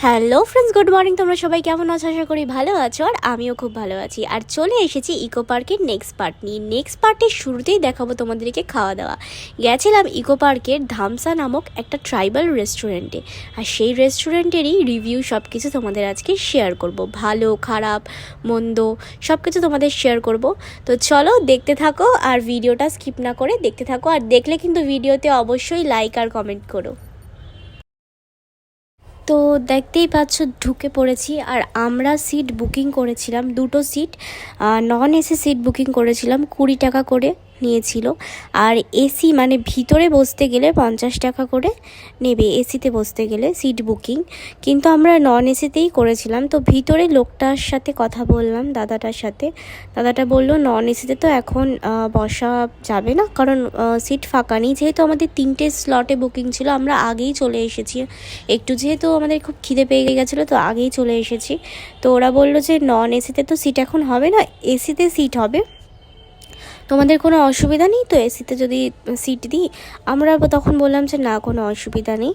Hello friends, good morning. তোমরা সবাই কেমন আছো? আশা করি ভালো আছো, আর আমিও খুব ভালো আছি। আর চলে এসেছি ইকো পার্কের নেক্সট পার্ট নিয়ে। নেক্সট পার্টের শুরুতেই দেখাবো তোমাদেরকে খাওয়া দাওয়া। গেছিলাম ইকো পার্কের ধামসা নামক একটা ট্রাইবাল রেস্টুরেন্টে, আর সেই রেস্টুরেন্টেরই রিভিউ সব কিছু তোমাদের আজকে শেয়ার করব। ভালো খারাপ মন্দ সব কিছু তোমাদের শেয়ার করব। তো চলো দেখতে থাকো, আর ভিডিওটা স্কিপ না করে দেখতে থাকো। আর দেখলে কিন্তু ভিডিওতে অবশ্যই লাইক আর কমেন্ট করো। তো দেখতেই পাচ্ছ ঢুকে পড়েছি, আর আমরা সিট বুকিং করেছিলাম, দুটো seat non AC seat booking করেছিলাম। 20 টাকা করে নিয়েছিল। আর এসি মানে ভিতরে বসতে গেলে 50 টাকা করে নেবে এসিতে বসতে গেলে সিট বুকিং, কিন্তু আমরা নন এসিতেই করেছিলাম। তো ভিতরে লোকটার সাথে কথা বললাম, দাদাটার সাথে। দাদাটা বললো নন এসিতে তো এখন বসা যাবে না, কারণ সিট ফাঁকা নেই। যেহেতু আমাদের 3টে স্লটে বুকিং ছিল, আমরা আগেই চলে এসেছি। একটু যেহেতু আমাদের খুব খিদে পেয়ে গেছিলো, তো আগেই চলে এসেছি। তো ওরা বললো যে নন এসিতে তো সিট এখন হবে না, এসিতে সিট হবে, তোমাদের কোনো অসুবিধা নেই তো এসিতে যদি সিট দিই? আমরা তখন বললাম যে না, কোনো অসুবিধা নেই,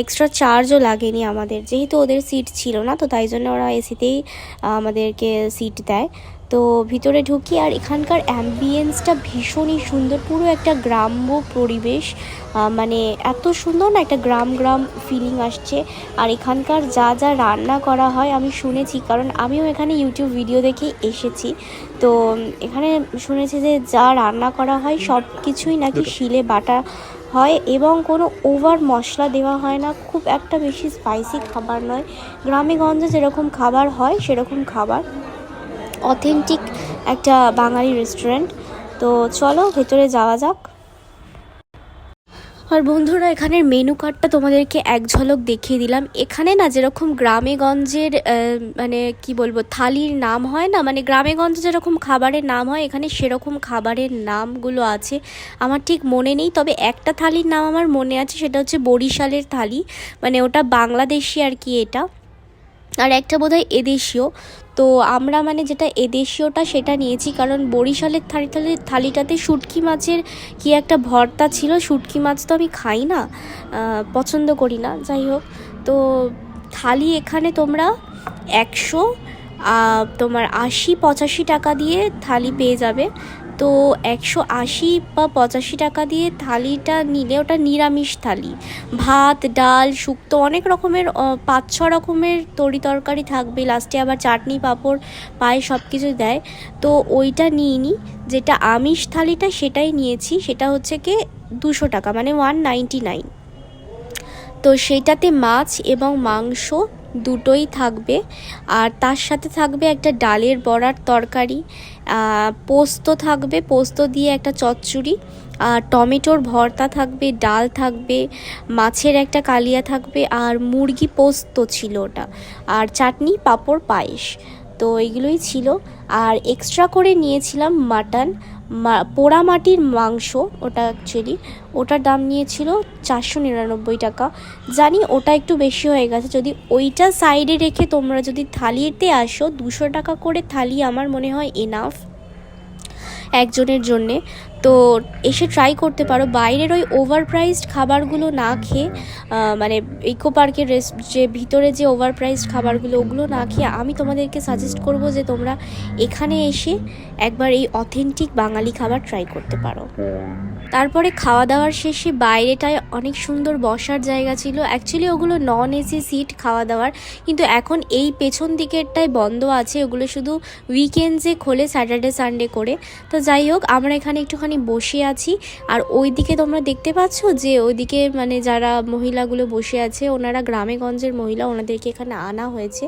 এক্সট্রা চার্জও লাগেনি আমাদের, যেহেতু ওদের সিট ছিল না, তো তাই জন্য ওরা এসিতেই আমাদেরকে সিট দেয়। তো ভিতরে ঢুকি, আর এখানকার অ্যাম্বিয়েন্সটা ভীষণই সুন্দর, পুরো একটা গ্রাম্য পরিবেশ। মানে এত সুন্দর না, একটা গ্রাম গ্রাম ফিলিং আসছে। আর এখানকার যা যা রান্না করা হয় আমি শুনেছি, কারণ আমিও এখানে ইউটিউব ভিডিও দেখেই এসেছি। তো এখানে শুনেছি যে যা রান্না করা হয় সব কিছুই নাকি শিলে বাটা হয়, এবং কোনো ওভার মশলা দেওয়া হয় না, খুব একটা বেশি স্পাইসি খাবার নয়। গ্রামে গঞ্জে যেরকম খাবার হয় সেরকম খাবার, অথেন্টিক একটা বাঙালি রেস্টুরেন্ট। তো চলো ভেতরে যাওয়া যাক। আর বন্ধুরা, এখানের মেনু কার্ডটা তোমাদেরকে এক ঝলক দেখিয়ে দিলাম। এখানে না যেরকম গ্রামে গঞ্জের মানে কি বলবো, থালির নাম হয় না, মানে গ্রামে গঞ্জে যেরকম খাবারের নাম হয়, এখানে সেরকম খাবারের নামগুলো আছে। আমার ঠিক মনে নেই, তবে একটা থালির নাম আমার মনে আছে, সেটা হচ্ছে বরিশালের থালি, মানে ওটা বাংলাদেশি আর কি এটা। আর একটা বোধহয় এদেশীয়। তো আমরা মানে যেটা এদেশীয়টা সেটা নিয়েছি, কারণ বরিশালের থালিটাতে শুটকি মাছের কি একটা ভর্তা ছিল। শুটকি মাছ তো আমি খাই না, পছন্দ করি না, যাই হোক। তো থালি এখানে তোমরা 100 তোমার 80-85 টাকা দিয়ে থালি পেয়ে যাবে। তো 180 বা 85 টাকা দিয়ে থালিটা নিলে ওটা নিরামিষ থালি, ভাত ডাল শুক্তো অনেক রকমের 5-6 রকমের তরি তরকারি থাকবে, লাস্টে আবার চাটনি পাঁপড় পায়ে সব কিছু দেয়। তো ওইটা নিইনি, যেটা আমিষ থালিটা সেটাই নিয়েছি, সেটা হচ্ছে কি 200 টাকা, মানে 199। তো সেইটাতে মাছ এবং মাংস দুটোই থাকবে, আর তার সাথে থাকবে একটা ডালের বড়ার তরকারি, পোস্ত থাকবে, পোস্ত দিয়ে একটা চচ্চড়ি, আর টমেটোর ভর্তা থাকবে, ডাল থাকবে, মাছের একটা কালিয়া থাকবে, আর মুরগি পোস্ত ছিল ওটা, আর চাটনি পাঁপড় পায়েস। তো এইগুলোই ছিল। আর এক্সট্রা করে নিয়েছিলাম মাটন, পোড়া মাটির মাংস, ওটা অ্যাকচুয়ালি ওটার দাম নিয়েছিল 499 টাকা। জানি ওটা একটু বেশি হয়ে গেছে, যদি ওইটা সাইডে রেখে তোমরা যদি থালিতে আসো, 200 টাকা করে থালি আমার মনে হয় এনাফ একজনের জন্যে। তো এসে ট্রাই করতে পারো, বাইরের ওই ওভার প্রাইসড খাবারগুলো না খেয়ে, মানে ইকো পার্কের যে ভিতরে যে ওভার প্রাইসড খাবারগুলো, ওগুলো না খেয়ে আমি তোমাদেরকে সাজেস্ট করব যে তোমরা এখানে এসে একবার এই অথেন্টিক বাঙালি খাবার ট্রাই করতে পারো। তারপরে খাওয়া দাওয়ার শেষে বাইরেটায় অনেক সুন্দর বসার জায়গা ছিল। অ্যাকচুয়ালি ওগুলো নন এসি সিট খাওয়া দাওয়ার, কিন্তু এখন এই পেছন দিকেরটায় বন্ধ আছে, ওগুলো শুধু উইকেন্ডসে খোলে, স্যাটারডে সানডে করে। তো যাই হোক, আমরা এখানে একটুখানি বসে আছি। আর ওইদিকে তোমরা দেখতে পাচ্ছ যে ওইদিকে মানে যারা মহিলাগুলো বসে আছে, ওনারা গ্রামে গঞ্জের মহিলা, ওনাদেরকে এখানে আনা হয়েছে,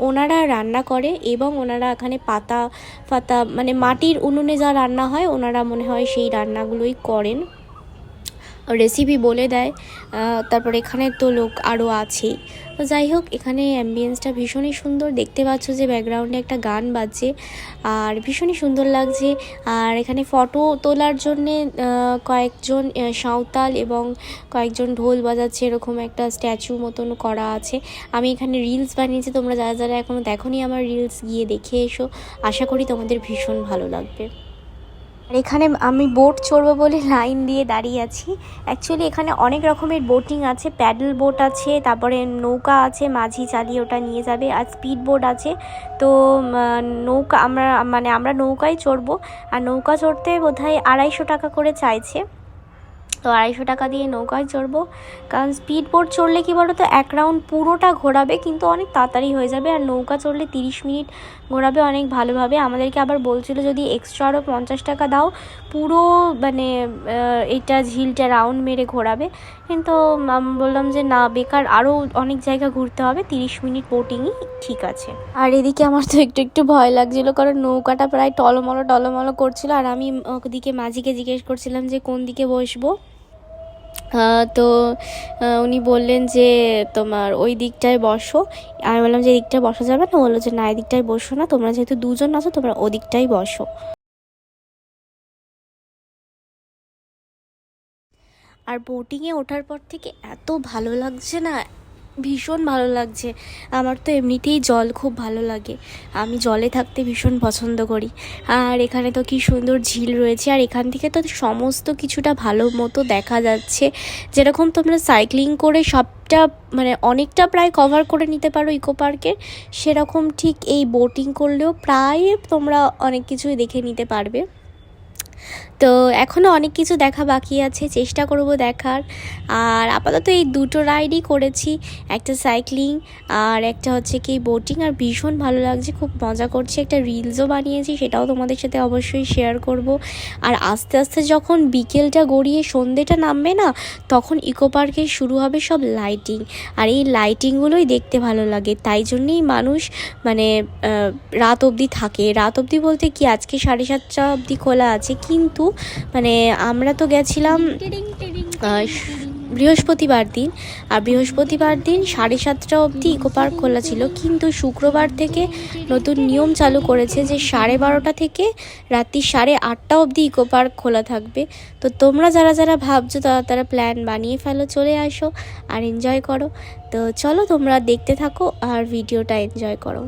ওনারা রান্না করে, এবং ওনারা এখানে পাতা ফাতা মানে মাটির উনুনে যা রান্না হয়, ওনারা মনে হয় সেই রান্নাগুলোই করেন, রেসিপি বলে দেয়। তারপর এখানে তো লোক আরও আছেই। তো যাই হোক, এখানে অ্যাম্বিয়েন্সটা ভীষণই সুন্দর, দেখতে পাচ্ছ যে ব্যাকগ্রাউন্ডে একটা গান বাজছে, আর ভীষণই সুন্দর লাগছে। আর এখানে ফটো তোলার জন্যে কয়েকজন সাঁওতাল এবং কয়েকজন ঢোল বাজাচ্ছে, এরকম একটা স্ট্যাচু মতন করা আছে। আমি এখানে রিলস বানিয়েছি, তোমরা যারা যারা এখনও দেখোনি আমার রিলস, গিয়ে দেখে এসো, আশা করি তোমাদের ভীষণ ভালো লাগবে। আর এখানে আমি বোট চড়বো বলে লাইন দিয়ে দাঁড়িয়ে আছি। অ্যাকচুয়ালি এখানে অনেক রকমের বোটিং আছে, প্যাডেল বোট আছে, তারপরে নৌকা আছে, মাঝি চালিয়ে ওটা নিয়ে যাবে, আর স্পিড বোট আছে। তো নৌকা আমরা নৌকায় চড়বো। আর নৌকা চড়তে বোধহয় 250 টাকা করে চাইছে। তো 250 টাকা দিয়ে নৌকায় চড়বো। কারণ স্পিড বোট চড়লে কি বলো তো, এক রাউন্ড পুরোটা ঘোরাবে কিন্তু অনেক তাড়াতাড়ি হয়ে যাবে, আর নৌকা চড়লে 30 মিনিট ঘোরাবে অনেক ভালোভাবে। আমাদেরকে আবার বলছিল যদি এক্সট্রা আরও 50 টাকা দাও পুরো মানে এটা ঝিলটা রাউন্ড মেরে ঘোরাবে। কিন্তু আমি বললাম যে না, বেকার, আরও অনেক জায়গা ঘুরতে হবে, 30 মিনিট বোটিংই ঠিক আছে। আর এদিকে আমার তো একটু একটু ভয় লাগছিলো, কারণ নৌকাটা প্রায় টলমলো করছিল, আর আমি ওদিকে মাঝিকে জিজ্ঞেস করছিলাম যে কোন দিকে বসবো। তো উনি বললেন যে তোমার ওই দিকটায় বসো। আমি বললাম যে এদিকটায় বসা যাবে না, বললো যে না এদিকটায় বসো না, তোমরা যেহেতু 2জন আছো তোমরা ওদিকটাই বসো। আর বোটিংয়ে ওঠার পর থেকে এত ভালো লাগছে না, ভীষণ ভালো লাগছে। আমার তো এমনিতেই জল খুব ভালো লাগে, আমি জলে থাকতে ভীষণ পছন্দ করি। আর এখানে তো কি সুন্দর ঝিল রয়েছে, আর এখান থেকে তো সমস্ত কিছুটা ভালো মতো দেখা যাচ্ছে। যেরকম তোমরা সাইক্লিং করে সবটা মানে অনেকটা প্রায় কভার করে নিতে পারো ইকো পার্কের, সেরকম ঠিক এই বোটিং করলেও প্রায় তোমরা অনেক কিছুই দেখে নিতে পারবে। তো এখনও অনেক কিছু দেখা বাকি আছে, চেষ্টা করব দেখার। আর আপাতত এই দুটো রাইডই করেছি, একটা সাইক্লিং আর একটা হচ্ছে কি বোটিং, আর ভীষণ ভালো লাগছে, খুব মজা করছি। একটা রিলসও বানিয়েছি, সেটাও তোমাদের সাথে অবশ্যই শেয়ার করব। আর আস্তে আস্তে যখন বিকেলটা গড়িয়ে সন্ধেটা নামবে না, তখন ইকো পার্কে শুরু হবে সব লাইটিং, আর এই লাইটিংগুলোই দেখতে ভালো লাগে। তাই জন্যেই মানুষ মানে রাত অবধি থাকে। রাত অবধি বলতে কি, আজকে 7:30 অবধি খোলা আছে, কিন্তু মানে আমরা তো গেছিলাম বৃহস্পতিবার দিন, আর বৃহস্পতিবার দিন 7:30 অবধি ইকো পার্ক খোলা ছিল। কিন্তু শুক্রবার থেকে নতুন নিয়ম চালু করেছে যে 12:30 থেকে রাত্রি 8:30 অবধি ইকো পার্ক খোলা থাকবে। তো তোমরা যারা যারা ভাবছো তারা প্ল্যান বানিয়ে ফেলো, চলে আসো আর এনজয় করো। তো চলো তোমরা দেখতে থাকো আর ভিডিওটা এনজয় করো।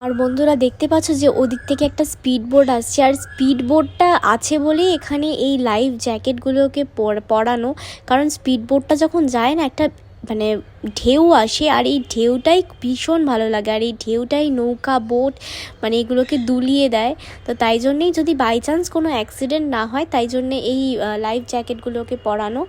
আর বন্ধুরা দেখতে পাচ্ছ যে ওদিক থেকে একটা স্পিড বোট আসছে, আর স্পিড বোটটা আছে বলেই এখানে এই লাইফ জ্যাকেটগুলোকে পরানো। কারণ স্পিড বোটটা যখন যায় না, একটা মানে ঢেউ আসে, আর এই ঢেউটাই ভীষণ ভালো লাগে, আর এই ঢেউটাই নৌকা বোট মানে এগুলোকে দুলিয়ে দেয়। তো তাই জন্যেই যদি বাই চান্স কোনো অ্যাক্সিডেন্ট না হয়, তাই জন্যে এই লাইফ জ্যাকেটগুলোকে পরানো।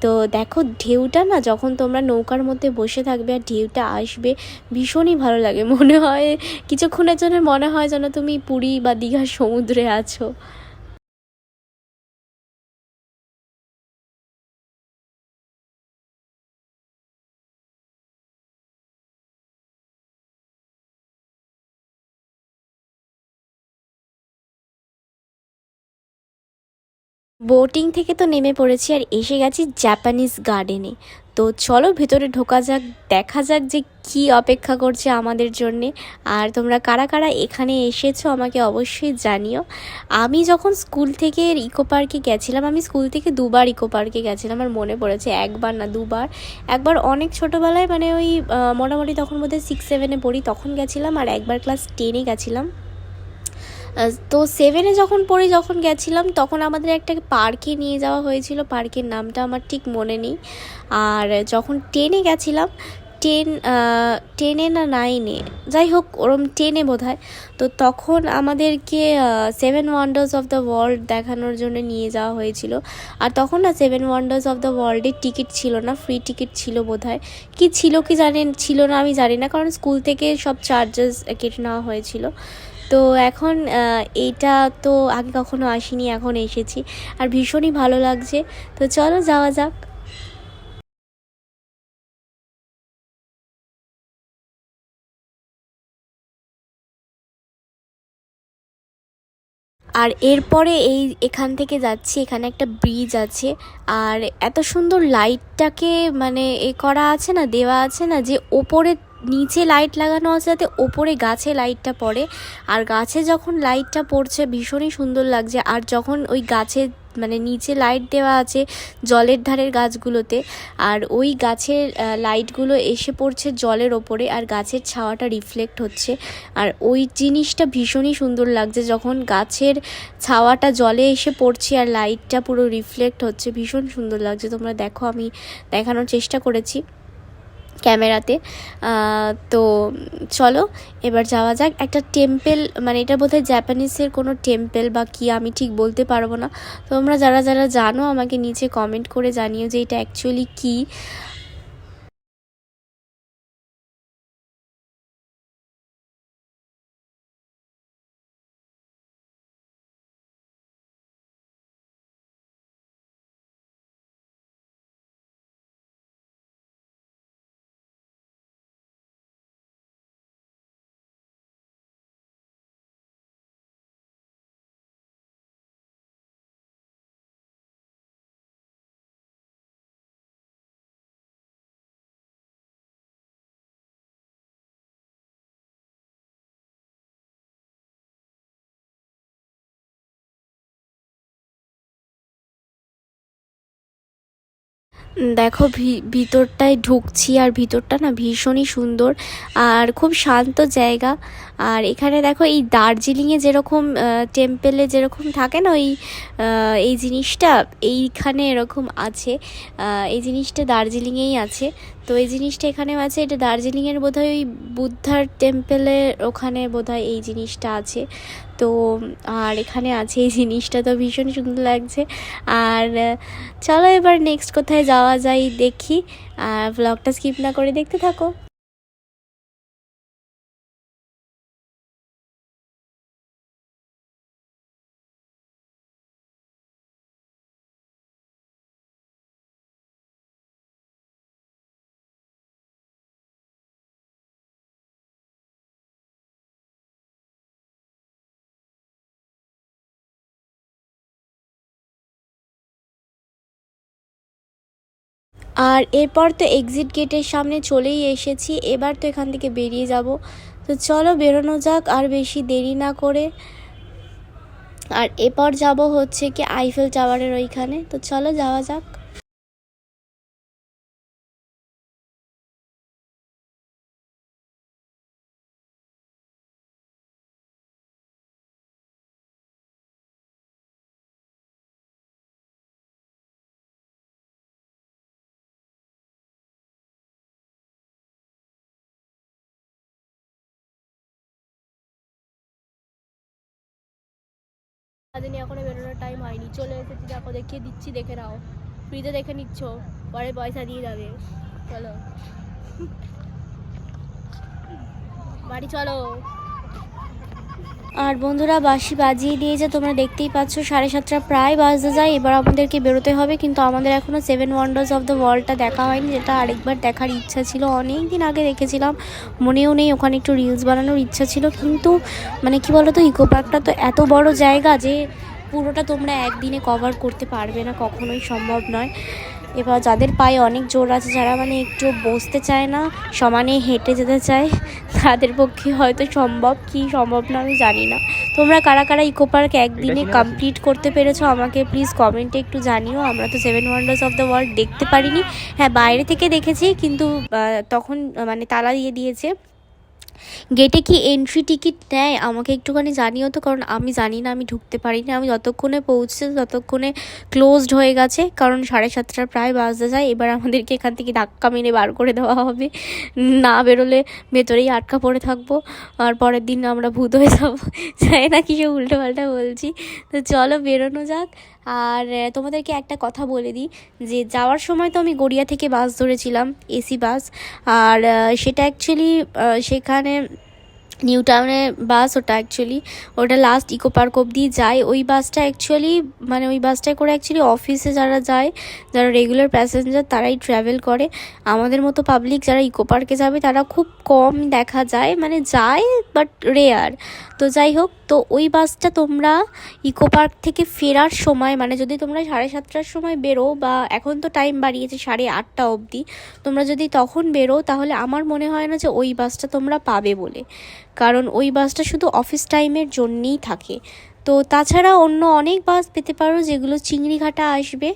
তো দেখো ঢেউটা না, যখন তোমরা নৌকার মধ্যে বসে থাকবে আর ঢেউটা আসবে, ভীষণই ভালো লাগে। মনে হয় কিছুক্ষণের জন্য মনে হয় যেন তুমি পুরী বা দীঘার সমুদ্রে আছো। বোটিং থেকে তো নেমে পড়েছি, আর এসে গেছি জাপানিজ গার্ডেনে। তো চলো ভেতরে ঢোকা যাক, দেখা যাক যে কি অপেক্ষা করছে আমাদের জন্যে। আর তোমরা কারা কারা এখানে এসেছো আমাকে অবশ্যই জানিও। আমি যখন স্কুল থেকে ইকো পার্কে গেছিলাম, আমি স্কুল থেকে 2বার ইকো পার্কে গেছিলাম, আমার মনে পড়েছে, একবার না 2বার। একবার অনেক ছোটোবেলায় মানে ওই মোটামুটি তখন বোধহয় 6-7-এ পড়ি, তখন গেছিলাম, আর একবার ক্লাস 10-এ গেছিলাম। তো 7-এ যখন গেছিলাম, তখন আমাদের একটা পার্কে নিয়ে যাওয়া হয়েছিল, পার্কের নামটা আমার ঠিক মনে নেই। আর যখন 10-এ গেছিলাম, 10-এ না 9-এ, যাই হোক ওরম 10-এ বোধহয়, তো তখন আমাদেরকে 7 ওয়ান্ডার্স অফ দ্য ওয়ার্ল্ড দেখানোর জন্য নিয়ে যাওয়া হয়েছিল। আর তখন না 7 ওয়ান্ডার্স অফ দ্য ওয়ার্ল্ডের টিকিট ছিল না, ফ্রি টিকিট ছিল বোধহয়, কি ছিল কি ছিল না আমি জানি না, কারণ স্কুল থেকে সব চার্জেস কেটে নেওয়া হয়েছিল। তো এখন এইটা তো আগে কখনো আসিনি, এখন এসেছি, আর ভীষণই ভালো লাগছে। তো চলো যাওয়া যাক। আর এরপরে এখান থেকে যাচ্ছি, এখানে একটা ব্রিজ আছে। আর এত সুন্দর লাইটটাকে মানে করা আছে না, দেওয়া আছে না, যে ওপরে নিচে লাইট লাগানো আছে যাতে ওপরে গাছে লাইটটা পড়ে। আর গাছে যখন লাইটটা পড়ছে ভীষণই সুন্দর লাগছে। আর যখন ওই গাছে মানে নিচে লাইট দেওয়া আছে জলের ধারের গাছগুলোতে, আর ওই গাছের লাইটগুলো এসে পড়ছে জলের ওপরে, আর গাছের ছাওয়াটা রিফ্লেক্ট হচ্ছে। আর ওই জিনিসটা ভীষণই সুন্দর লাগছে যখন গাছের ছাওয়াটা জলে এসে পড়ছে আর লাইটটা পুরো রিফ্লেক্ট হচ্ছে, ভীষণ সুন্দর লাগছে। তোমরা দেখো, আমি দেখানোর চেষ্টা করেছি ক্যামেরাতে। তো চলো এবার যাওয়া যাক। একটা টেম্পেল, মানে এটা বোধহয় জাপানিজের কোনো টেম্পেল বা কি, আমি ঠিক বলতে পারবো না। তোমরা যারা যারা জানো আমাকে নিচে কমেন্ট করে জানিও যে এটা অ্যাকচুয়ালি কী। দেখো ভিতরটায় ঢুকছি, আর ভিতরটা না ভীষণই সুন্দর আর খুব শান্ত জায়গা। আর এখানে দেখো এই দার্জিলিংয়ে যেরকম টেম্পেলে যেরকম থাকে না ওই এই জিনিসটা, এইখানে এরকম আছে। এই জিনিসটা দার্জিলিংয়েই আছে। তো এই জিনিসটা এখানেও আছে। এটা দার্জিলিংয়ের বোধহয় ওই বুদ্ধার টেম্পেলের ওখানে বোধহয় এই জিনিসটা আছে। তো আর এখানে আছে এই জিনিসটা, তো ভীষণ সুন্দর লাগছে। আর চলো এবার নেক্সট কোথায় যাওয়া যায় দেখি। ব্লগটা স্কিপ না করে দেখতে থাকো। আর এরপর তো এক্সিট গেটের সামনে চলেই এসেছি, এবার তো এখান থেকে বেরিয়ে যাব। তো চলো বেরোনো যাক আর বেশি দেরি না করে। আর এরপর যাব হচ্ছে কি আইফেল টাওয়ারের ওইখানে। তো চলো যাওয়া যাক। সারাদিনে এখনো বেরোনোর টাইম হয়নি, চলে এসেছি। দেখো দেখিয়ে দিচ্ছি, দেখে নাও। ফ্রিতে দেখে নিচ্ছ, পরে পয়সা দিয়ে যাবে। চলো বাড়ি চলো। আর বন্ধুরা বাঁশি বাজিয়ে দিয়েছে, তোমরা দেখতেই পাচ্ছ 7:30 প্রায় বাজতে যায়। এবার আমাদেরকে বেরোতে হবে, কিন্তু আমাদের এখনও 7 ওয়ান্ডার্স অফ দ্য ওয়ার্ল্ডটা দেখা হয়নি, যেটা আরেকবার দেখার ইচ্ছা ছিল। অনেক দিন আগে দেখেছিলাম, মনেও নেই। ওখানে একটু রিলস বানানোর ইচ্ছা ছিল, কিন্তু মানে কি বলো তো, ইকো পার্কটা তো এত বড় জায়গা যে পুরোটা তোমরা একদিনে কভার করতে পারবে না, কখনোই সম্ভব নয়। এবার যাদের পায়ে অনেক জোর আছে, যারা মানে একটু বসতে চায় না, সমানে হেঁটে যেতে চায়, তাদের পক্ষে হয়তো সম্ভব, কি সম্ভব না আমি জানি না। তোমরা কারা কারা ইকো পার্ক একদিনে কমপ্লিট করতে পেরেছো আমাকে প্লিজ কমেন্টে একটু জানিও। আমরা তো 7 ওয়ান্ডার্স অফ দ্য ওয়ার্ল্ড দেখতে পারিনি। হ্যাঁ, বাইরে থেকে দেখেছি, কিন্তু তখন মানে তালা দিয়ে দিয়েছে। গেটে কি এন্ট্রি টিকিট নেয় আমাকে একটুখানি জানিও তো, কারণ আমি জানি না, আমি ঢুকতে পারিনি। আমি যতক্ষণে পৌঁছতে ততক্ষণে ক্লোজড হয়ে গেছে, কারণ 7:30 প্রায় বাজতে যায়। এবার আমাদেরকে এখান থেকে ধাক্কা মেরে বার করে দেওয়া হবে, না বেরোলে ভেতরেই আটকা পড়ে থাকবো, আর পরের দিন আমরা ভূত হয়ে যাবো। চাই না কিছু উল্টোপাল্টা বলছি। তো চলো বেরোনো যাক। আর তোমাদেরকে একটা কথা বলে দিই, যে যাওয়ার সময় তো আমি গড়িয়া থেকে বাস ধরেছিলাম, এসি বাস। আর সেটা অ্যাকচুয়ালি সেখানে নিউ টাউনে বাস ওটা অ্যাকচুয়ালি, ওটা লাস্ট ইকো পার্ক অবধি যায় ওই বাসটা অ্যাকচুয়ালি, মানে ওই বাসটায় করে অ্যাকচুয়ালি অফিসে যারা যায়, যারা রেগুলার প্যাসেঞ্জার তারাই ট্রাভেল করে। আমাদের মতো পাবলিক যারা ইকো পার্কে যাবে তারা খুব কম দেখা যায়, মানে যায় বাট রেয়ার। তো যাই হোক, তো ওই বাসটা তোমরা ইকো পার্ক থেকে ফেরার সময়, মানে যদি তোমরা 7:30টার সময় বেরো, বা এখন তো টাইম বাড়িয়েছে 8:30 অবধি, তোমরা যদি তখন বেরো তাহলে আমার মনে হয় না যে ওই বাসটা তোমরা পাবে বলে, কারণ ওই বাসটা শুধু অফিস টাইমের জন্যেই থাকে। তো তাছাড়া অন্য অনেক বাস পেতে পারো যেগুলো চিংড়িঘাটা আসবে।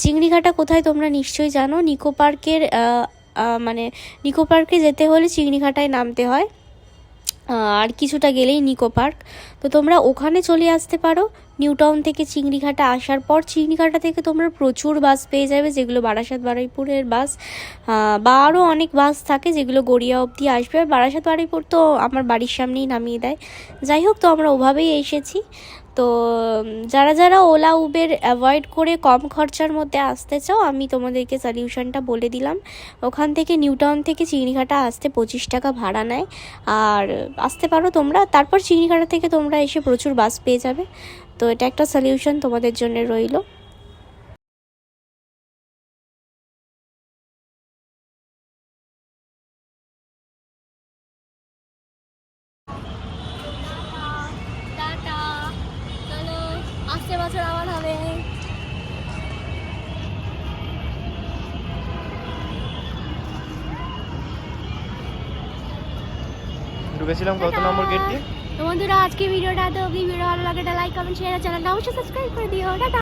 চিংড়িঘাটা কোথায় তোমরা নিশ্চয়ই জানো, নিকো পার্কের মানে নিকো পার্কে যেতে হলে চিংড়িঘাটায় নামতে হয়, আর কিছুটা গেলেই নিকো পার্ক। তো তোমরা ওখানে চলে আসতে পারো। নিউ টাউন থেকে চিংড়িঘাটা আসার পর চিংড়িঘাটা থেকে তোমরা প্রচুর বাস পেয়ে যাবে, যেগুলো বারাসাত বারুইপুরের বাস, বা আরও অনেক বাস থাকে যেগুলো গড়িয়া অবধি আসবে। আর বারাসাত বারুইপুর তো আমার বাড়ির সামনেই নামিয়ে দেয়। যাই হোক, তো আমরা ওভাবেই এসেছি। তো যারা যারা ওলা উবের অ্যাভয়েড করে কম খরচার মধ্যে আসতে চাও, আমি তোমাদেরকে সলিউশনটা বলে দিলাম। ওখান থেকে নিউ টাউন থেকে চিংড়িঘাটা আসতে 25 টাকা ভাড়া নেয়, আর আসতে পারো তোমরা। তারপর চিংড়িঘাটা থেকে তোমরা এসে প্রচুর বাস পেয়ে যাবে। তো এটা একটা সলিউশন তোমাদের জন্য রইলো। টাটা, চলো আসছে বছর আবার হবে। ঢুকেছিলাম কত নম্বর গেট দিয়ে? তো বন্ধুরা, আজকে ভিডিওটা এত অবধি। ভিডিও ভালো লাগে লাইক কমেন্ট শেয়ার, চ্যানেলটা অবশ্যই সাবস্ক্রাইব করে দিও। টাটা।